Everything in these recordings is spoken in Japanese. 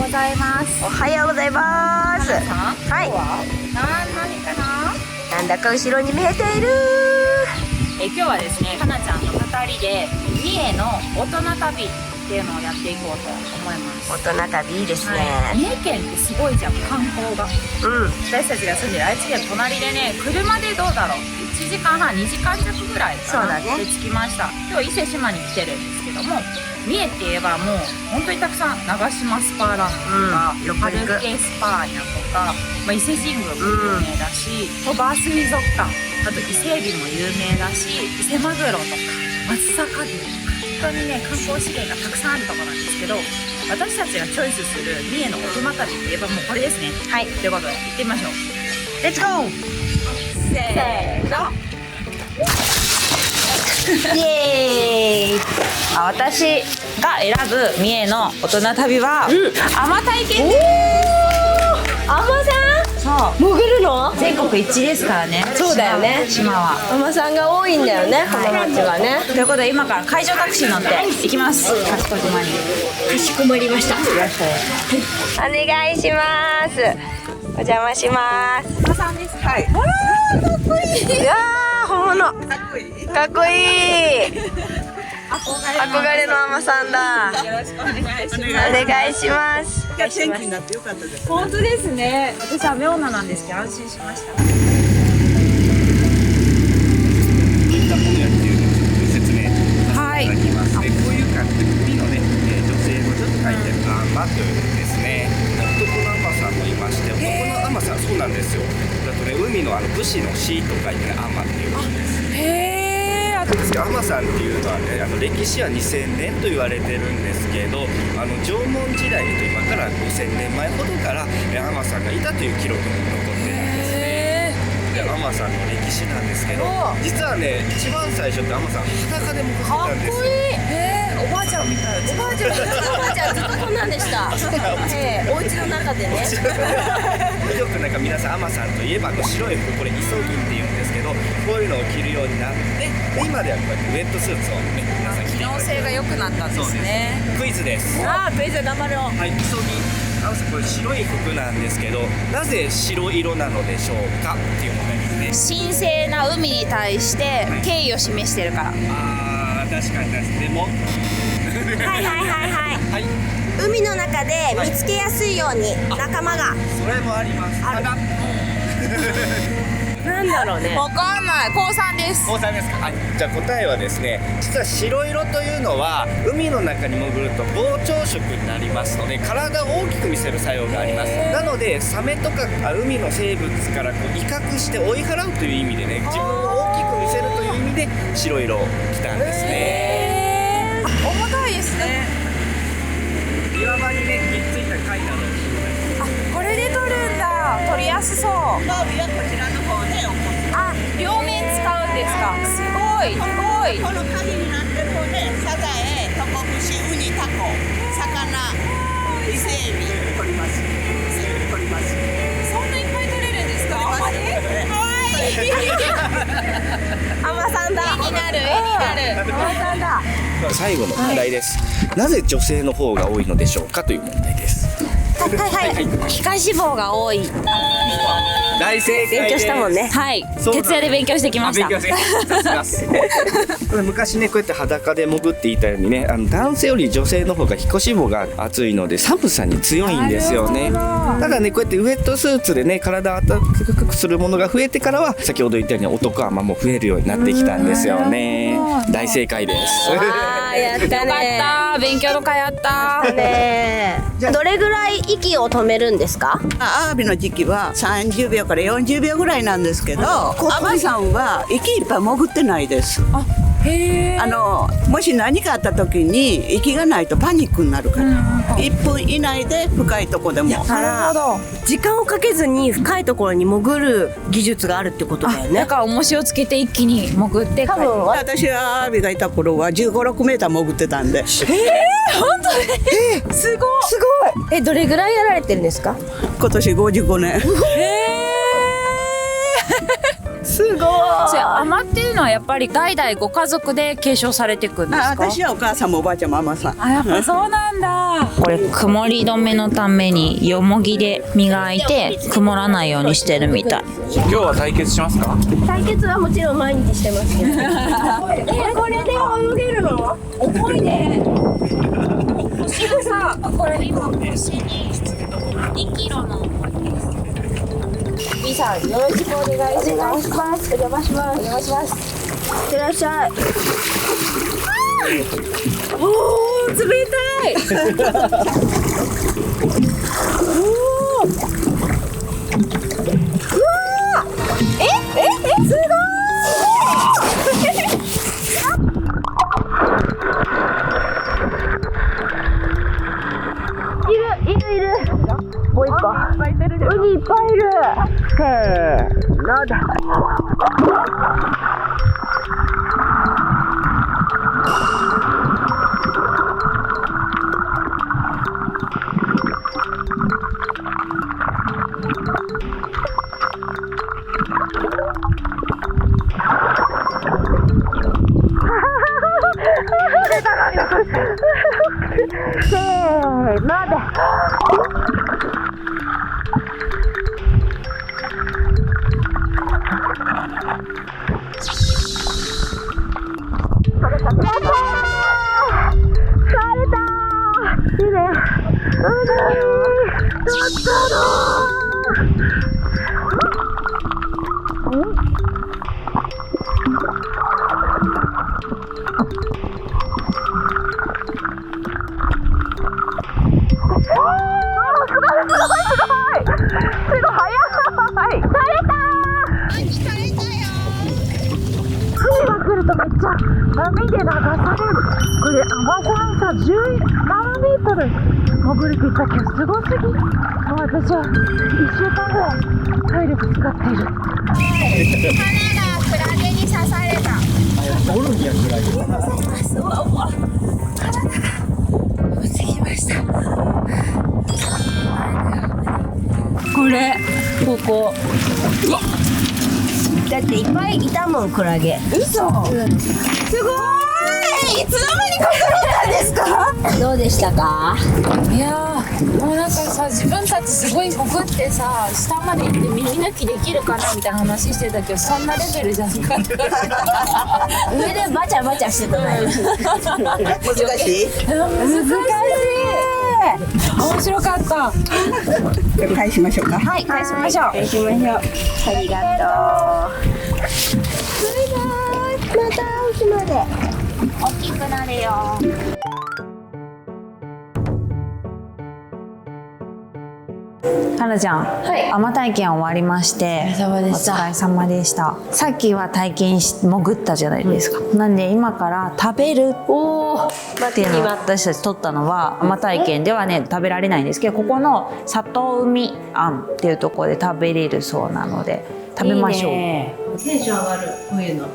ございます。おはようございます。はい。何かな？なんだか後ろに見えている。今日はですね、かなちゃんと2人で三重の大人旅っていうのをやっていこうと思います。大人旅いいですね。三重県ってすごいじゃん、観光が。私たちが住んでる愛知県隣でね、車でどうだろう、1時間半2時間弱ぐらいかなで着きました。今日伊勢志摩に来てるんですけども、三重って言えばもう本当にたくさん長島スパーランドとか、春系スパーニャとか、伊勢神宮も有名だし、鳥羽水族館、あと伊勢海老も有名だし、伊勢マグロとか松阪牛とか、本当にね観光資源がたくさんあるところなんですけど、私たちがチョイスする三重の大人旅って言えばもうこれですね。はい、ということで行ってみましょう。レッツゴー。せーの。イエーイ。私が選ぶ三重の大人旅は、海女体験です。海女さん。そう。潜るの？全国一ですからね。そうだよね。島は。海女さんが多いんだよね、この町はね。ということで今から海上タクシー乗って行きます。賢島に。かしこまりました。お願いします。お邪魔します。海女さんです。はい。あら、かっこいい。いやー、本物。かっこいい。憧れの海女さんだ。よろしくお願いします。お願いします。天気になってよかったです。本当ですね。私雨女なんですけど安心しました。どういったものやっていうのをご説明させていただきます。こういう感じで海のね、女性のちょっと書いてある海女というですね、男の海女さんもいまして、男の海女さんそうなんですよ。だとね、海の武士の士と書いて海女っていうんです。ですけど海女さんっていうのはね、歴史は2000年と言われてるんですけど、縄文時代に今から5000年前ほどから海女さんがいたという記録も残ってるんですね。で海女さんの歴史なんですけど、実はね一番最初って海女さん裸で潜ってたんですよ。おばあちゃんみたい。おばあちゃん、おばあちゃんずっとこんなんでした。お家の中でね。よくなんか皆さん海女さんといえば白い服、これイソギンっていうんですけど、こういうのを着るようになって、で今ではこうやってウェットスーツをね皆さん着ていただいて、機能性が良くなったんですね。クイズです。クイズ頑張ろう。はい、イソギン、これ白い服なんですけど、なぜ白色なのでしょうかっていう問題ですね。神聖な海に対して敬意を示してるから。確かにでもはい。はい、海の中で見つけやすいように仲間が。それもあります。ただなんだろうね。わかんない。高3です。高3ですか。はい、じゃあ答えはですね、実は白色というのは海の中に潜ると膨張色になりますので、体を大きく見せる作用があります。なのでサメとか海の生物からこう威嚇して追い払うという意味でね、自分を大きく見せるという意味で白色を着たんですね。重たいですね。岩場にねひっついた貝などをこれで取るんだ。取りやすそう。装備はこちらの方で起こ両面使うんですか。すごい。す。この鍵になってる方でサザエ、トコブシ、ウニ、タコ、魚、伊勢エビ取ります。伊勢エビ取ります。そんないっぱい取れるんですか。取れます。海女さんだ。絵になる。海女さんだ。最後の問題です。なぜ女性の方が多いのでしょうかという問題です。皮下脂肪が多い。大正解です。勉強したもんね。はい。そうなん徹夜で勉強してきました。勉強してさすがこれ昔ねこうやって裸で潜っていたようにね、男性より女性の方が皮下脂肪が厚いので寒さに強いんですよね。ただねこうやってウェットスーツでね体を暖かくするものが増えてからは、先ほど言ったように男海女も増えるようになってきたんですよね。大正解です。やったよかね。った。勉強の会あった。ねえ。どれぐらい息を止めるんですか？アワビの時期は30秒から40秒ぐらいなんですけど、アワビさんは息いっぱい潜ってないです。へえ。もし何かあった時に息がないとパニックになるから、1分以内で深いとこでも。なるほど。時間をかけずに深いところに潜る技術があるってことだよだね。から重しをつけて一気に潜って多分私はアワビがいた頃は15、6メーター潜ってたんで、本当にすごい。すごい。どれぐらいやられてるんですか？今年55年。すすごい。それ甘っていうのはやっぱり代々ご家族で継承されていくんですか？私はお母さんもおばあちゃんも甘さん。あ、やっぱそうなんだ。これ曇り止めのためによもぎで磨いて曇らないようにしてるみたい。今日は対決しますか？対決はもちろん毎日してますけど。これで泳げるの？重いね。腰がさ、これ今腰に2キロのみさん、よろしくお願いします。お邪魔します。お邪魔します。いってらっしゃい。おー、冷たい。すごい。いる。もう一個。ウニいっぱいいる。せーので。せーので。波で流される。これ甘ささ17メートル潜れていったけどすごすぎ。もう私は1週間ぐらい体力使っている。花がクラゲに刺された。おるんやクラゲ。落ちてきました。これここ。だっていっぱいいたもん、クラゲ。嘘。すごい。いつの間に隠れたんですか？どうでしたか？いやー、もうなんかさ、自分たちすごい潜ってさ、下まで行って耳抜きできるかなみたいな話してたけど、そんなレベルじゃなかった。上でバチャバチャしてたね。難しい？面白かった。返しましょうか。はい、返しましょう。返しましょう。ありがとう。バイバイ。また奥まで。大きくなれよ。はなちゃん、海女体験終わりまして、お疲れ様でした。さっきは体験し潜ったじゃないですか。なんで今から食べるっていうのを私たち取ったのは海女体験ではね食べられないんですけど、ここの里海庵っていうところで食べれるそうなので食べましょう。テンション上がる。こういうの。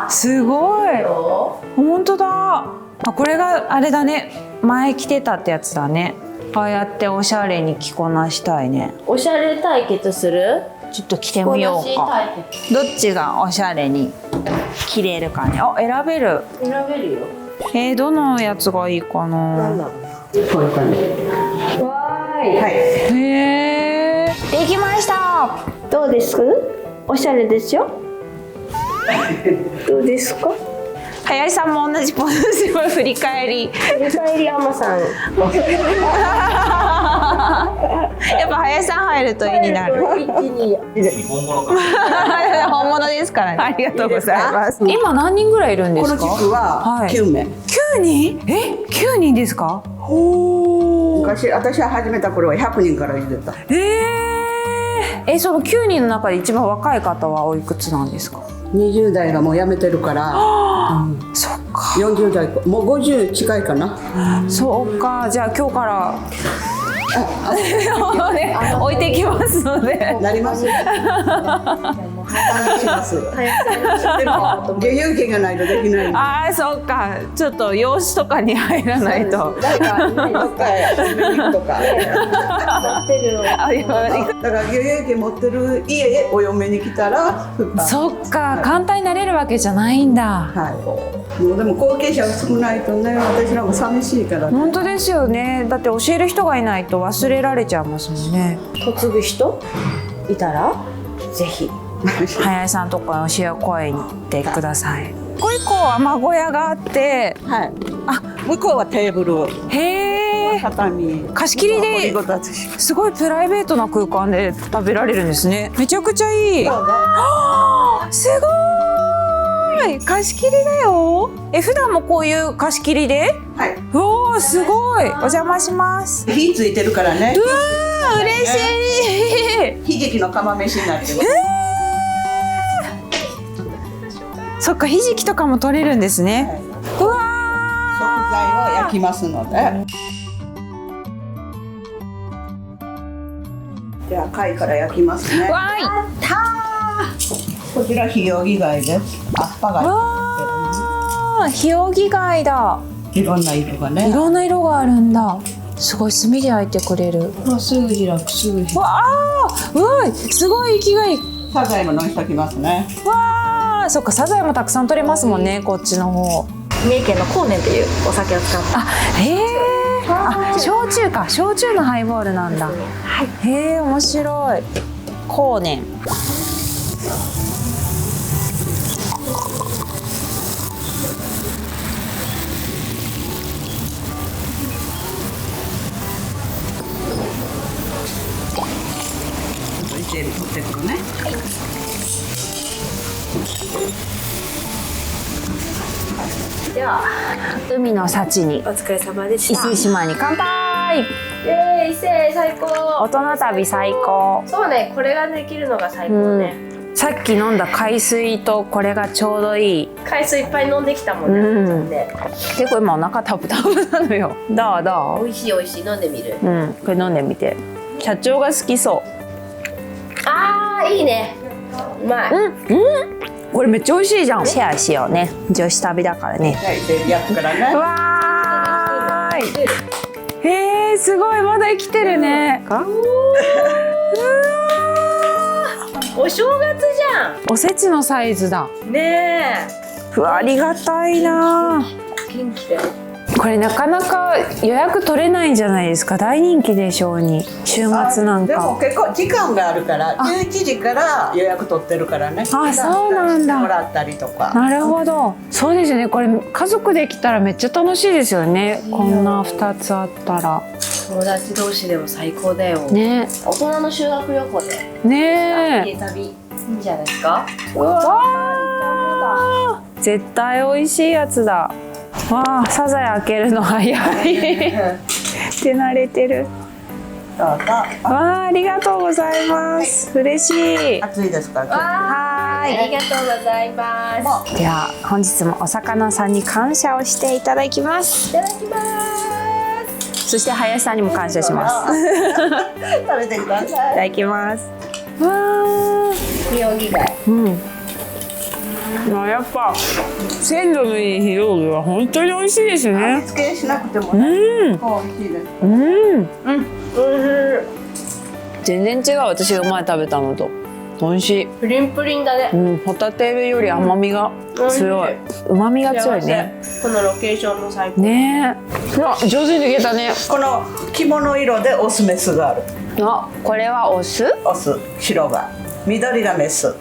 すごい。本当だ。あ、これがあれだね。前着てたってやつだね。ああやっておしゃれに着こなしたいね。おしゃれ対決する？ちょっと着てみようか。どっちがおしゃれに着れるかね。あ、選べる。選べるよ。どのやつがいいかな。こういう感じ。わーい。はい。へえ。できました。どうですか？おしゃれですよ。どうですか？林さんも同じポーズを振り返り。振り返り甘さん。やっぱ林さん入ると絵になる。本物か。本物ですからね。ありがとうございます。いいです今何人ぐらいいるんですか？この地区は9名。9人？9人ですか？昔私は始めた頃は100人から入れた。その9人の中で一番若い方はおいくつなんですか20代がもう辞めてるから、そっか。40代もう50近いかな。そうか。じゃあ今日から置いてきますので。なります。話します。でも漁業権がないとできない。ああ、そっか。ちょっと養子とかに入らないと。誰かいないどっかへ遊びに行くとか。あ、いやだから漁業権持ってる家へお嫁に来たら。そっか、簡単になれるわけじゃないんだ。はい。もうでも後継者が少ないとね、私らも寂しいから。本当ですよね。だって教える人がいないと忘れられちゃいますもんね。嫁ぐ人いたらぜひ林さんとか教えを声に行ってください。一個一個雨小屋があって、はい。あ、向こうはテーブル、へえ。畳。貸し切り掘りでごたつし。すごいプライベートな空間で食べられるんですね。めちゃくちゃいい。どうぞ。すごーい、貸し切りだよ。普段もこういう貸し切りで？はい。おー、すごい。お邪魔します。火ついてるからね。うわー、嬉しい。悲劇の釜飯になってます。そっか、ひじきとかも取れるんですね。うわ食材を焼きますので。では貝から焼きますねー。。わこちらひよぎ貝です。アッパーい。貝。わー、ひおぎ貝だ。いろんな色がね。いろんな色があるんだ。すごい、炭で焼いてくれる。すぐ開く、すぐ開く。わー、うわー、すごい息がいい。サザエものしときますね。わー、そっか、サザエもたくさん取れますもんね、こっちの方。三重県の高年っていうお酒を使ってあ、へえ。あ、焼酎か、焼酎のハイボールなんだ。へえ、面白い。後年。伊勢海老取ってくるね。では海の幸に、お疲れ様でし伊た。勢志摩に乾杯。伊勢最高。大人旅最高。そうね、これができるのが最高ね。さっき飲んだ海水とこれがちょうどいい。海水いっぱい飲んできたもんね。うんね結構今お腹タブタブなのよ。どうど美味しい美味しい、飲んでみる。う？うん、これ飲んでみて。社長が好きそあーいいね。うまい。う。これめっちゃ美味しいじゃん。シェアしようね。女子旅だからね。はい、伊勢海老焼くからね。わーい。へえ、すごい、まだ生きてるね。お正月じおせちのサイズだ。ゃん。ねうわ、ありがたいな。え。元気だよ。これなかなか予約取れないんじゃないですか。大人気でしょうに。週末なんでもか。結構時間があるから11時から予約取ってるからね。あ、そうなんだ。もらったりとか。なるほど。そうですね。これ家族で来たらめっちゃ楽しいですよね。こんな2つあったら。友達同士でも最高だよ。ね。大人の修学旅行で。ねえ。家旅いいんじゃないですか。わー、絶対美味しいやつだ。わあ、サザエ開けるの早い。手慣れてる。どうぞ。わあ、ありがとうございます。嬉しい。暑いですから。はありがとうございます。では本日もお魚さんに感謝をしていただきます。いただきます。そして林さんにも感謝します。い食べてくださただきます。わあ、ひよぎ貝。まあやっぱ鮮度のいいひよぎは本当に美味しいですい。味ね。付けしなくてもうね。ん、美味しいです。全然違う。私が前食べたのと美味しい。プリンプリンだね。ホタテより甘みが強い。旨味が強いね。このロケーションも最高。ねえ。うわ、上手にできたね。この着物色でオスメスがある。あ、これはオス？オス、白が、緑がメス。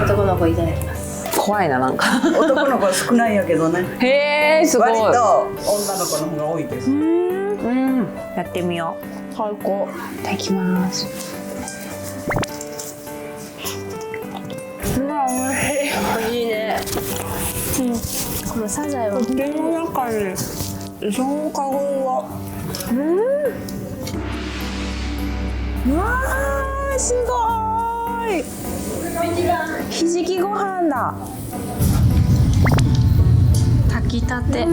男の子いただきます。怖いな、なんか。男の子は少ないんやけどね。へえ、すごい。割と女の子の方が多いです。やってみよう。最高。いただきます。うわ、美味しい。美味しいね。このサザエは口の中にその香りが。うわー、すごい。ひじきご飯だ。炊きたて。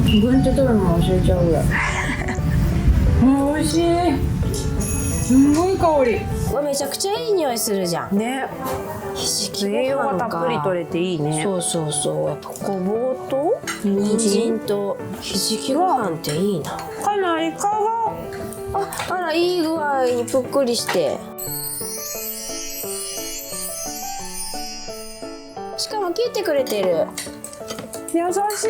自分で取るの忘れちゃうぐらい。美味しい。すごい香りうわめちゃくちゃいい匂いするじゃん。ね、ひじきご飯栄養がたっぷり取れていいね。そうそうそう。やっぱごぼうと人参とひじきご飯っていいな。かなり皮があらいい具合にぷっくりして。しかも切ってくれてる。優しい。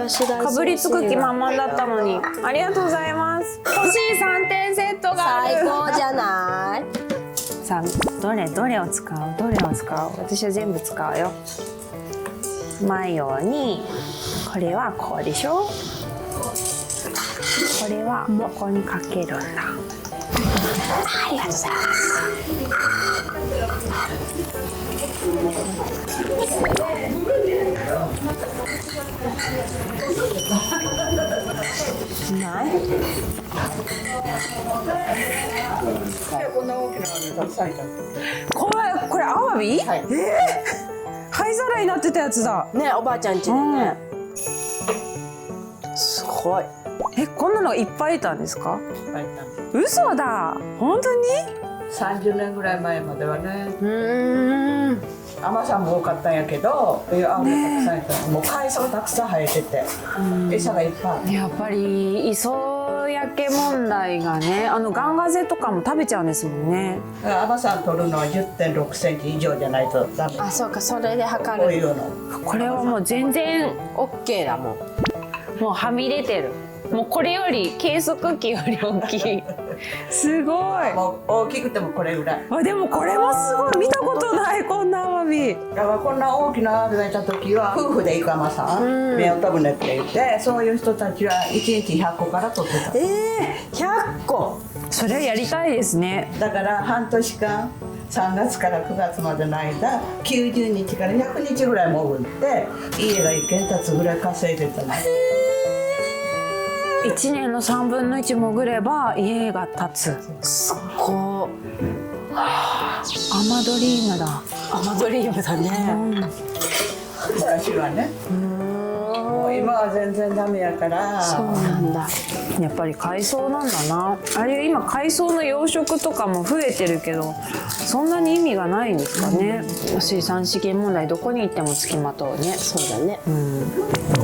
吉田かぶりつく気満々だったのに。ありがとうございます。欲しい3点セットがある。最高じゃない。さあ、どれを使う？私は全部使うよ。マヨにこれはこうでしょ。これはここにかけるんだ。ありがとうございます。ない？こんな大きなのたくさんいた。これアワビ？はい灰皿になってたやつだ。ね、おばあちゃん家でね。すごい。こんなのがいっぱいいたんですか？いっぱいいた。嘘だ。本当に30年ぐらい前まではね。甘さも多かったんやけど、アワビたくさんいた。もう海藻たくさん生えてて、餌がいっぱい。やっぱり磯焼け問題がね、ガンガゼとかも食べちゃうんですもんね。甘さ取るのは 10.6 センチ以上じゃないとダメ。あ、そうか、それで測る。こういうの。これはもう全然オッケーだもん。もうはみ出てる。もうこれより計測器より大きい。すごい。もう大きくてもこれぐらい。でもこれもすごい。見たことないこんなアワビ。だからこんな大きなアワビがいた時は夫婦で行く甘さん、目を飛ぶねって言って、そういう人たちは1日100個から取ってた。100個。それやりたいですね。だから半年間3月から9月までの間90日から100日ぐらい潜って家が1軒建つぐらい稼いでたの。1年の3分の1潜れば家が建つ。すっごい。アマドリームだ。アマドリームだね。昔はね。もう今は全然ダメやから。そうなんだ。やっぱり海藻なんだな。あれ今海藻の養殖とかも増えてるけど、そんなに意味がないんですかね。水産資源問題どこに行ってもつきまとうね。そうだね。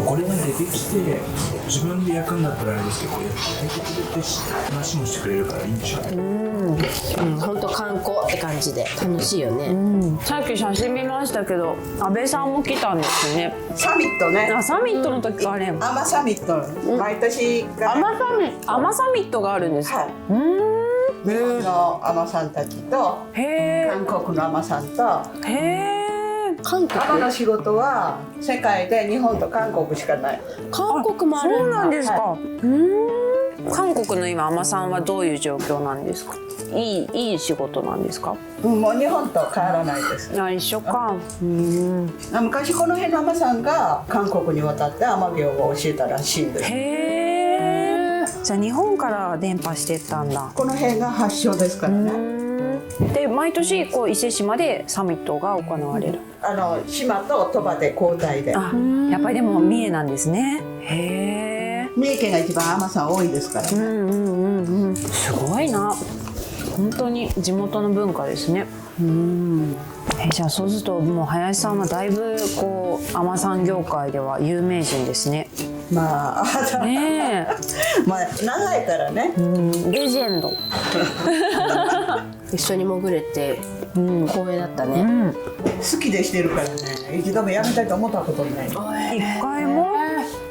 これが出てきて自分で焼くんだったらあれですけど、焼いてくれて話もしてくれるからいいんでしょうね。本当観光って感じで楽しいよね。さっき写真見ましたけど、安倍さんも来たんですね。サミットね。サミットの時あれ。甘サミット、毎年が甘サミットがあるんですか。はい。日本の海女さんたちとへ韓国の海女さんと。え。へえ。韓国。海女の仕事は世界で日本と韓国しかない。韓国もあるんだ。そうなんですか。韓国の今海女さんはどういう状況なんですか。いい仕事なんですか。もう日本と変わらないです。一緒か。昔この辺の海女さんが韓国に渡って海女業を教えたらしいんです。へえ。じゃあ日本から伝播してったんだ。この辺が発祥ですからね。で毎年こう伊勢志摩でサミットが行われる。島と鳥羽で交代で。あ、やっぱりでも三重なんですね。へえ。三重県が一番海女さん多いですからね。すごいな。本当に地元の文化ですね。じゃあそうするともう林さんはだいぶこう海女さん業界では有名人ですね。まあねまあ長いからね。レジェンド。一緒に潜れて光栄だったね。好きでしてるからね。一度もやめたいと思ったことない。一回も。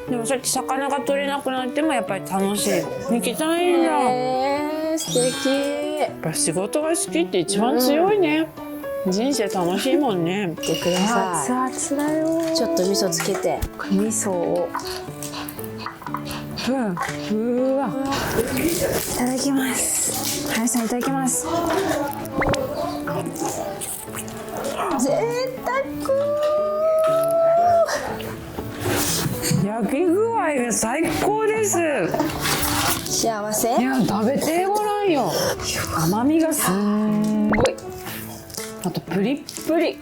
でもそうやって魚が取れなくなってもやっぱり楽しい。行きたいんだ。素敵。やっぱ仕事が好きって一番強いね。人生楽しいもんね。見てくださ熱々だよ。い。ちょっと味噌つけて。味噌を。うわ。いただきます。林さんいただきます。贅沢。焼き具合が最高です。幸せ。いや食べてごらんよ。甘みがすんごい。あとプリップリ。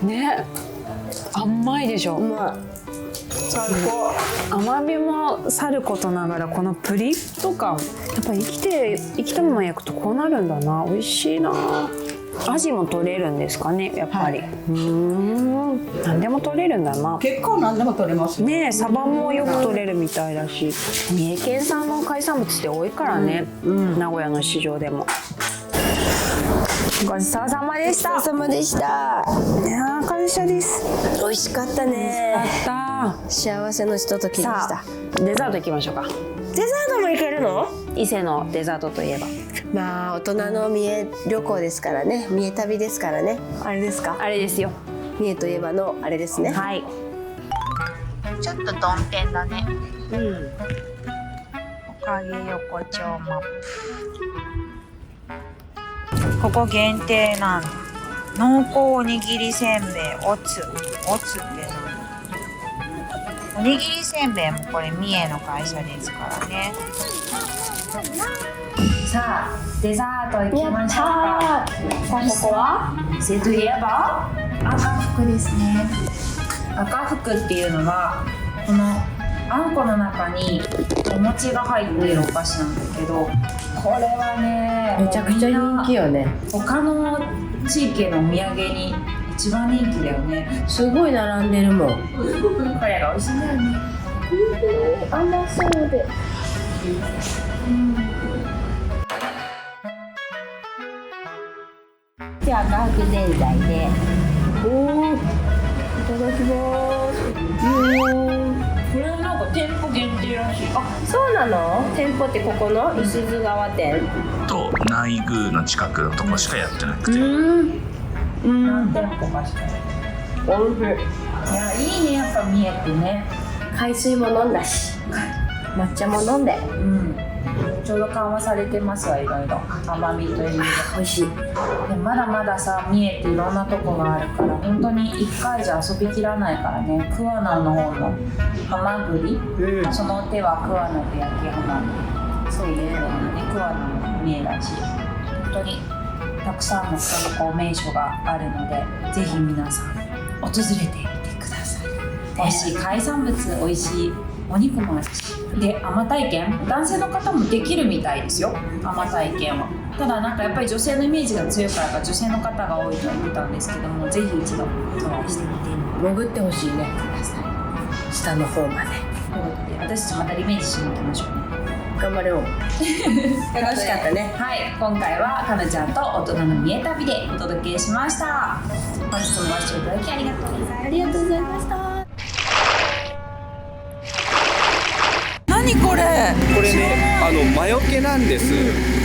ね。甘いでしょ。まあ最高。甘みもさることながらこのプリッと感、やっぱ生きたまま焼くとこうなるんだな。美味しいな。味も取れるんですかね、やっぱり。何でも取れるんだな。結構何でも取れますね。ねえ、サバもよく取れるみたいだし、三重県産の海産物って多いからね、名古屋の市場でも。ごちそうさまでした。お疲れ様でした。いやー、感謝です。美味しかったね。やった幸せのひとときでしー。た。さあ、デザート行きましょうか。デザートも行けるの？伊勢のデザートといえば、まあ大人の三重旅行ですからね、三重旅ですからね。あれですか？あれですよ。三重といえばのあれですね。はい。ちょっと曇天だね。おかげ横丁マップ。ここ限定なの。濃厚おにぎりせんべいおつ。おつって何？おにぎりせんべいもこれ三重の会社ですからね。さあ、デザート行きましょうか。ここは伊勢といえば赤福ですね。赤福っていうのはこのあんこの中にお餅が入っているお菓子なんだけど、これはねめちゃくちゃ人気よね。他の地域のお土産に一番人気だよね。すごい並んでるもん。これが美味しいんだよね。甘そうで。じゃあ赤福ぜんざいで。おお。いただきます。これはなんか店舗限定らしい。あ、そうなの？店舗ってここのいすゞ川店。と内宮の近くのとこしかやってなくて、何店舗かしか。おいしい。いや、いいね、やっぱ三重ってね。海水も飲んだし、抹茶も飲んで。ちょうど緩和されてますわ、いろいろ。甘みという意味で。美味しい。でまだまださ、三重っていろんなとこがあるから本当に1回じゃ遊びきらないからね。桑名の方のハマグリ、その手は桑名で焼きハマグリ、そういうのがね、桑名の三重だし、本当にたくさんの観光名所があるので、ぜひ皆さん訪れてみてください。美味しい海産物、美味しいお肉もあるし、で甘体験、男性の方もできるみたいですよ、甘体験は。ただなんかやっぱり女性のイメージが強いからか女性の方が多いと思ったんですけども、ぜひ一度トライしてみて潜ってほしいね。ください。下の方まで。ということで私たちまたリベンジしに行きましょうね。頑張れよ。楽しかったね。はい、今回はかなちゃんと大人の三重旅でお届けしました。本日もご視聴いただきありがとうございました。ありがとうございました。何これ？これね、魔除けなんです。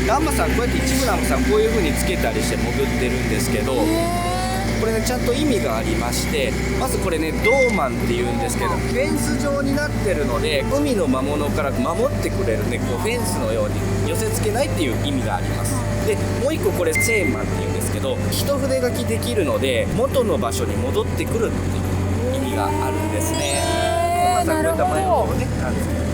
アンマさん、こうやって一部のアンマさんこういう風につけたりして潜ってるんですけど、これねちゃんと意味がありまして、まずこれねドーマンっていうんですけど、フェンス状になってるので海の魔物から守ってくれるね、こうフェンスのように寄せ付けないっていう意味があります。でもう一個これセーマンっていうんですけど、一筆書きできるので元の場所に戻ってくるっていう意味があるんですね。なるほど。ねなんですけど